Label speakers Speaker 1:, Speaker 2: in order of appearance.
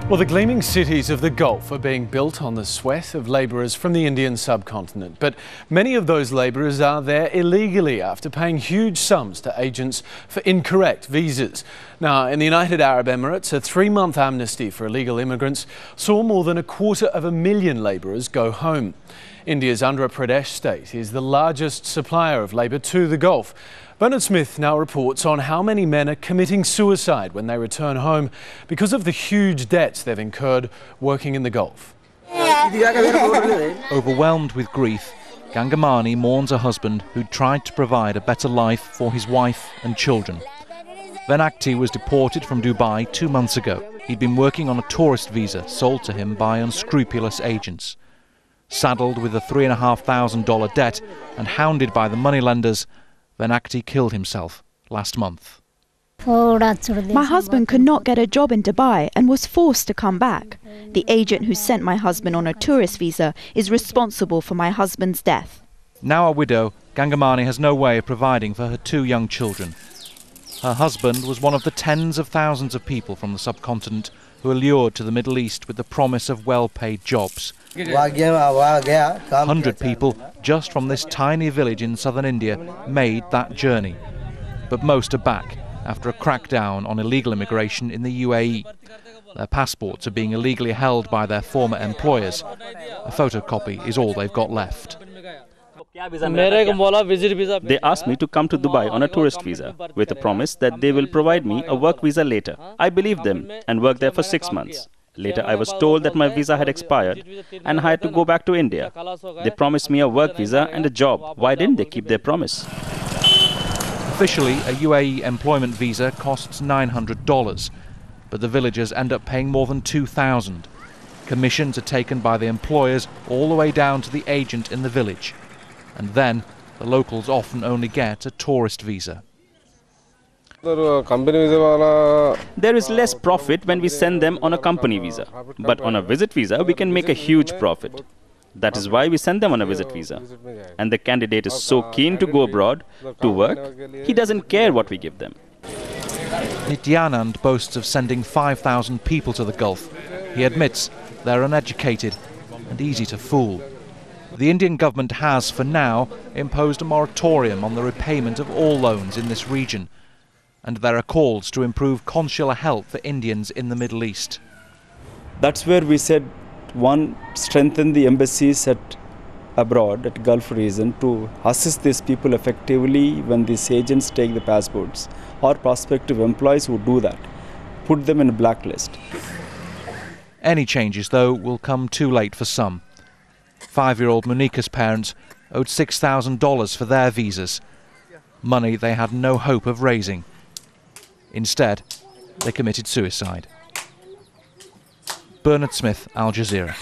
Speaker 1: Well, the gleaming cities of the Gulf are being built on the sweat of labourers from the Indian subcontinent. But many of those labourers are there illegally after paying huge sums to agents for incorrect visas. Now, in the United Arab Emirates, a 3-month amnesty for illegal immigrants saw more than 250,000 labourers go home. India's Andhra Pradesh state is the largest supplier of labour to the Gulf. Bernard Smith now reports on how many men are committing suicide when they return home because of the huge debts they've incurred working in the Gulf.
Speaker 2: Overwhelmed with grief, Gangamani mourns a husband who tried to provide a better life for his wife and children. Venakti was deported from Dubai 2 months ago. He'd been working on a tourist visa sold to him by unscrupulous agents. Saddled with a $3,500 debt and hounded by the moneylenders, Venakti killed himself last month.
Speaker 3: My husband could not get a job in Dubai and was forced to come back. The agent who sent my husband on a tourist visa is responsible for my husband's death.
Speaker 2: Now a widow, Gangamani has no way of providing for her 2 young children. Her husband was one of the tens of thousands of people from the subcontinent who are lured to the Middle East with the promise of well-paid jobs. 100 people just from this tiny village in southern India made that journey. But most are back after a crackdown on illegal immigration in the UAE. Their passports are being illegally held by their former employers. A photocopy is all they've got left.
Speaker 4: They asked me to come to Dubai on a tourist visa with a promise that they will provide me a work visa later. I believed them and worked there for 6 months. Later, I was told that my visa had expired and I had to go back to India. They promised me a work visa and a job. Why didn't they keep their promise?
Speaker 2: Officially, a UAE employment visa costs $900, but the villagers end up paying more than $2,000. Commissions are taken by the employers all the way down to the agent in the village. And then, the locals often only get a tourist visa.
Speaker 4: There is less profit when we send them on a company visa. But on a visit visa, we can make a huge profit. That is why we send them on a visit visa. And the candidate is so keen to go abroad to work, he doesn't care what we give them.
Speaker 2: Nityanand boasts of sending 5,000 people to the Gulf. He admits they're uneducated and easy to fool. The Indian government has, for now, imposed a moratorium on the repayment of all loans in this region. And there are calls to improve consular help for Indians in the Middle East.
Speaker 5: That's where we said, one, strengthen the embassies abroad, at Gulf region, to assist these people effectively when these agents take the passports, or prospective employees who do that, put them in a blacklist.
Speaker 2: Any changes, though, will come too late for some. 5-year-old Munika's parents owed $6,000 for their visas, money they had no hope of raising. Instead, they committed suicide. Bernard Smith, Al Jazeera.